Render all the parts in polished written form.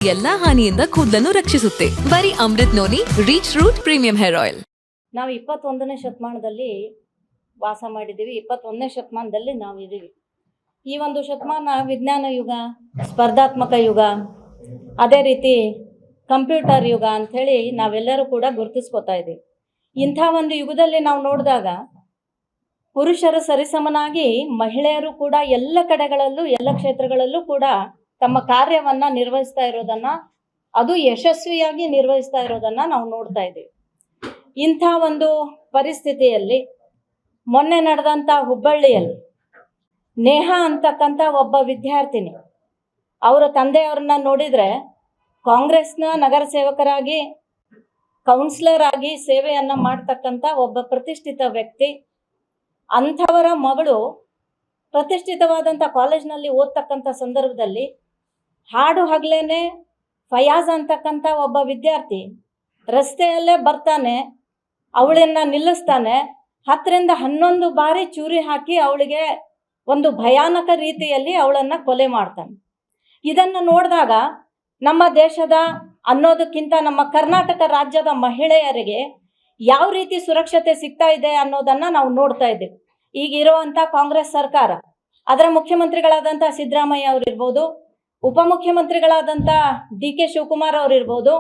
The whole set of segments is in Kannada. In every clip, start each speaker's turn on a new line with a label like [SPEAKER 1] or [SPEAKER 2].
[SPEAKER 1] ಎಲ್ಲಾ ಹಾನಿಯಿಂದ ಕೂದಲನ್ನು ರಕ್ಷಿಸುತ್ತೆ. ಬರೀ Amrit noni reach root premium hair oil.
[SPEAKER 2] ನಾವು 21ನೇ ಶತಮಾನದಲ್ಲಿ ವಾಸ ಮಾಡಿದ್ದೀವಿ. 21ನೇ ಶತಮಾನದಲ್ಲಿ ನಾವು ಇದ್ದೀವಿ. ಈ ಒಂದು ಶತಮಾನ ವಿಜ್ಞಾನ ಯುಗ, ಸ್ಪರ್ಧಾತ್ಮಕ ಯುಗ, ಅದೇ ರೀತಿ ಕಂಪ್ಯೂಟರ್ ಯುಗ ಅಂಥೇಳಿ ನಾವೆಲ್ಲರೂ ಕೂಡ ಗುರುತಿಸ್ಕೊತಾ ಇದ್ದೀವಿ. ಇಂಥ ಒಂದು ಯುಗದಲ್ಲಿ ನಾವು ನೋಡಿದಾಗ ಪುರುಷರ ಸರಿಸಮನಾಗಿ ಮಹಿಳೆಯರು ಕೂಡ ಎಲ್ಲ ಕಡೆಗಳಲ್ಲೂ ಎಲ್ಲ ಕ್ಷೇತ್ರಗಳಲ್ಲೂ ಕೂಡ ತಮ್ಮ ಕಾರ್ಯವನ್ನು ನಿರ್ವಹಿಸ್ತಾ ಇರೋದನ್ನು, ಅದು ಯಶಸ್ವಿಯಾಗಿ ನಿರ್ವಹಿಸ್ತಾ ಇರೋದನ್ನು ನಾವು ನೋಡ್ತಾ ಇದ್ದೀವಿ. ಇಂಥ ಒಂದು ಪರಿಸ್ಥಿತಿಯಲ್ಲಿ ಮೊನ್ನೆ ನಡೆದಂಥ ಹುಬ್ಬಳ್ಳಿಯಲ್ಲಿ ನೇಹಾ ಅಂತಕ್ಕಂಥ ಒಬ್ಬ ವಿದ್ಯಾರ್ಥಿನಿ, ಅವರ ತಂದೆಯವ್ರನ್ನ ನೋಡಿದರೆ ಕಾಂಗ್ರೆಸ್ನ ನಗರ ಸೇವಕರಾಗಿ, ಕೌನ್ಸಿಲರ್ ಆಗಿ ಸೇವೆಯನ್ನು ಮಾಡ್ತಕ್ಕಂಥ ಒಬ್ಬ ಪ್ರತಿಷ್ಠಿತ ವ್ಯಕ್ತಿ. ಅಂಥವರ ಮಗಳು ಪ್ರತಿಷ್ಠಿತವಾದಂಥ ಕಾಲೇಜ್ನಲ್ಲಿ ಓದ್ತಕ್ಕಂಥ ಸಂದರ್ಭದಲ್ಲಿ ಹಾಡು ಹಗಲೇನೆ ಫಯಾಜ್ ಅಂತಕ್ಕಂಥ ಒಬ್ಬ ವಿದ್ಯಾರ್ಥಿ ರಸ್ತೆಯಲ್ಲೇ ಬರ್ತಾನೆ, ಅವಳನ್ನು ನಿಲ್ಲಿಸ್ತಾನೆ, 10ರಿಂದ 11 ಬಾರಿ ಚೂರಿ ಹಾಕಿ ಅವಳಿಗೆ ಒಂದು ಭಯಾನಕ ರೀತಿಯಲ್ಲಿ ಅವಳನ್ನು ಕೊಲೆ ಮಾಡ್ತಾನೆ. ಇದನ್ನು ನೋಡಿದಾಗ ನಮ್ಮ ದೇಶದ ಅನ್ನೋದಕ್ಕಿಂತ ನಮ್ಮ ಕರ್ನಾಟಕ ರಾಜ್ಯದ ಮಹಿಳೆಯರಿಗೆ ಯಾವ ರೀತಿ ಸುರಕ್ಷತೆ ಸಿಗ್ತಾ ಇದೆ ಅನ್ನೋದನ್ನು ನಾವು ನೋಡ್ತಾ ಇದ್ದೀವಿ. ಈಗಿರುವಂಥ ಕಾಂಗ್ರೆಸ್ ಸರ್ಕಾರ, ಅದರ ಮುಖ್ಯಮಂತ್ರಿಗಳಾದಂಥ ಸಿದ್ದರಾಮಯ್ಯ ಅವರಿರ್ಬೋದು, ಉಪಮುಖ್ಯಮಂತ್ರಿಗಳಾದಂಥ ಡಿ ಕೆ ಶಿವಕುಮಾರ್ ಅವರಿರ್ಬೋದು,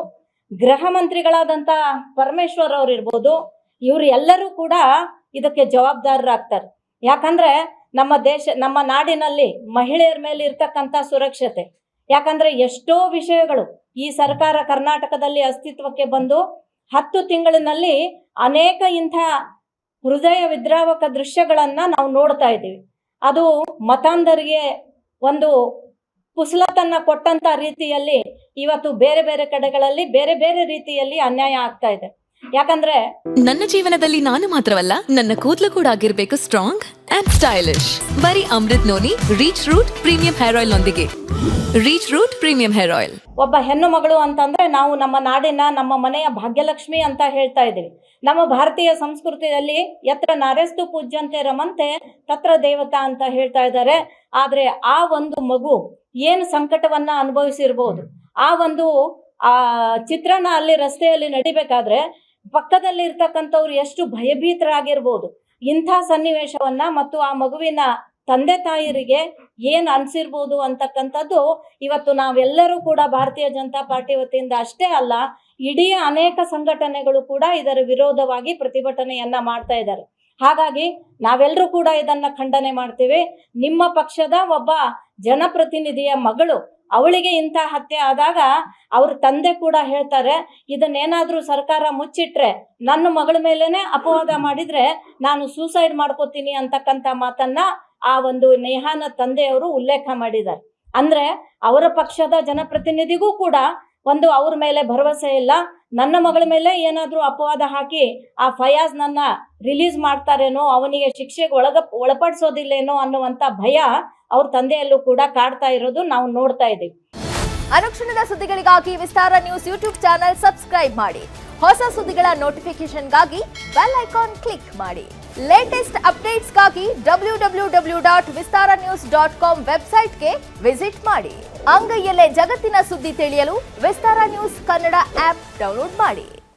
[SPEAKER 2] ಗೃಹ ಮಂತ್ರಿಗಳಾದಂಥ ಪರಮೇಶ್ವರ್ ಅವರಿರ್ಬೋದು, ಇವರು ಎಲ್ಲರೂ ಕೂಡ ಇದಕ್ಕೆ ಜವಾಬ್ದಾರರಾಗ್ತಾರೆ. ಯಾಕಂದರೆ ನಮ್ಮ ನಾಡಿನಲ್ಲಿ ಮಹಿಳೆಯರ ಮೇಲೆ ಇರ್ತಕ್ಕಂಥ ಸುರಕ್ಷತೆ, ಯಾಕಂದರೆ ಎಷ್ಟೋ ವಿಷಯಗಳು ಈ ಸರ್ಕಾರ ಕರ್ನಾಟಕದಲ್ಲಿ ಅಸ್ತಿತ್ವಕ್ಕೆ ಬಂದು 10 ತಿಂಗಳಿನಲ್ಲಿ ಅನೇಕ ಇಂಥ ಹೃದಯ ವಿದ್ರಾವಕ ದೃಶ್ಯಗಳನ್ನು ನಾವು ನೋಡ್ತಾ ಇದ್ದೀವಿ. ಅದು ಮತಾಂಧರಿಗೆ ಒಂದು ಕುಸಲತನ್ನ ಕೊಟ್ಟಂಥ ರೀತಿಯಲ್ಲಿ ಇವತ್ತು ಬೇರೆ ಬೇರೆ ಕಡೆಗಳಲ್ಲಿ ಬೇರೆ ಬೇರೆ ರೀತಿಯಲ್ಲಿ ಅನ್ಯಾಯ ಆಗ್ತಾ ಇದೆ. ಯಾಕಂದ್ರೆ
[SPEAKER 1] ನನ್ನ ಜೀವನದಲ್ಲಿ ನಾನು ಮಾತ್ರವಲ್ಲ, ನನ್ನ ಕೂದಲು ಕೂಡ ಆಗಿರ್ಬೇಕು ಸ್ಟ್ರಾಂಗ್ ಅಂಡ್ ಸ್ಟೈಲಿಶ್. ಬರೀ Amrit noni reach root premium hair oil ನೊಂದಿಗೆ. Rich root premium hair oil.
[SPEAKER 2] ಒಬ್ಬ ಹೆಣ್ಣು ಮಗಳು ಅಂತಂದ್ರೆ ನಾವು ನಮ್ಮ ನಾಡಿನ, ನಮ್ಮ ಮನೆಯ ಭಾಗ್ಯಲಕ್ಷ್ಮಿ ಅಂತ ಹೇಳ್ತಾ ಇದ್ದೀವಿ. ನಮ್ಮ ಭಾರತೀಯ ಸಂಸ್ಕೃತಿಯಲ್ಲಿ ಯತ್ರ ನಾರ್ಯಸ್ತು ಪೂಜ್ಯಂತೆ ರಮಂತೆ ತತ್ರ ದೇವತಾ ಅಂತ ಹೇಳ್ತಾ ಇದ್ದಾರೆ. ಆದರೆ ಆ ಒಂದು ಮಗು ಏನು ಸಂಕಟವನ್ನ ಅನುಭವಿಸಿರ್ಬೋದು, ಆ ಒಂದು ಚಿತ್ರಣ ಅಲ್ಲಿ ರಸ್ತೆಯಲ್ಲಿ ನಡಿಬೇಕಾದ್ರೆ ಪಕ್ಕದಲ್ಲಿ ಇರ್ತಕ್ಕಂಥವ್ರು ಎಷ್ಟು ಭಯಭೀತರಾಗಿರ್ಬೋದು. ಇಂಥ ಸನ್ನಿವೇಶವನ್ನ ಮತ್ತು ಆ ಮಗುವಿನ ತಂದೆ ತಾಯಿರಿಗೆ ಏನು ಅನಿಸಿರ್ಬೋದು ಅಂತಕ್ಕಂಥದ್ದು ಇವತ್ತು ನಾವೆಲ್ಲರೂ ಕೂಡ ಭಾರತೀಯ ಜನತಾ ಪಾರ್ಟಿ ವತಿಯಿಂದ ಅಷ್ಟೇ ಅಲ್ಲ, ಇಡೀ ಅನೇಕ ಸಂಘಟನೆಗಳು ಕೂಡ ಇದರ ವಿರೋಧವಾಗಿ ಪ್ರತಿಭಟನೆಯನ್ನ ಮಾಡ್ತಾ ಇದ್ದಾರೆ. ಹಾಗಾಗಿ ನಾವೆಲ್ಲರೂ ಕೂಡ ಇದನ್ನ ಖಂಡನೆ ಮಾಡ್ತೀವಿ. ನಿಮ್ಮ ಪಕ್ಷದ ಒಬ್ಬ ಜನಪ್ರತಿನಿಧಿಯ ಮಗಳು, ಅವಳಿಗೆ ಇಂಥ ಹತ್ಯೆ ಆದಾಗ ಅವ್ರ ತಂದೆ ಕೂಡ ಹೇಳ್ತಾರೆ, ಇದನ್ನೇನಾದರೂ ಸರ್ಕಾರ ಮುಚ್ಚಿಟ್ರೆ, ನನ್ನ ಮಗಳ ಮೇಲೇನೆ ಅಪವಾದ ಮಾಡಿದ್ರೆ ನಾನು ಸೂಸೈಡ್ ಮಾಡ್ಕೋತೀನಿ ಅಂತಕ್ಕಂಥ ಮಾತನ್ನ ಆ ಒಂದು ನೇಹಾನ ತಂದೆಯವರು ಉಲ್ಲೇಖ ಮಾಡಿದ್ದಾರೆ. ಅಂದ್ರೆ ಅವರ ಪಕ್ಷದ ಜನಪ್ರತಿನಿಧಿಗೂ ಕೂಡ ಒಂದು ಅವ್ರ ಮೇಲೆ ಭರವಸೆ ಇಲ್ಲ. ನನ್ನ ಮಗಳ ಮೇಲೆ ಏನಾದರೂ ಅಪವಾದ ಹಾಕಿ ಆ ಫಯಾಜ್ ನನ್ನ ರಿಲೀಸ್ ಮಾಡ್ತಾರೇನೋ, ಅವನಿಗೆ ಶಿಕ್ಷೆಗೆ ಒಳಪಡಿಸೋದಿಲ್ಲೇನೋ ಅನ್ನುವಂಥ ಭಯ ಅವ್ರ ತಂದೆಯಲ್ಲೂ ಕೂಡ ಕಾಡ್ತಾ ಇರೋದು ನಾವು ನೋಡ್ತಾ ಇದ್ದೀವಿ.
[SPEAKER 3] ಅನುಕ್ಷಣದ ಸುದ್ದಿಗಳಿಗಾಗಿ ವಿಸ್ತಾರ ನ್ಯೂಸ್ ಯೂಟ್ಯೂಬ್ ಚಾನೆಲ್ ಸಬ್ಸ್ಕ್ರೈಬ್ ಮಾಡಿ. ಹೊಸ ಸುದ್ದಿಗಳ ನೋಟಿಫಿಕೇಶನ್ಗಾಗಿ ಬೆಲ್ ಐಕಾನ್ ಕ್ಲಿಕ್ ಮಾಡಿ. ಲೇಟೆಸ್ಟ್ ಅಪ್ಡೇಟ್ಸ್ಗಾಗಿ www.vistaranews.com ವೆಬ್ಸೈಟ್ಗೆ ವಿಸಿಟ್ ಮಾಡಿ. ಅಂಗೈಯಲ್ಲೇ ಜಗತ್ತಿನ ಸುದ್ದಿ ತಿಳಿಯಲು ವಿಸ್ತಾರ ನ್ಯೂಸ್ ಕನ್ನಡ ಆಪ್ ಡೌನ್ಲೋಡ್ ಮಾಡಿ.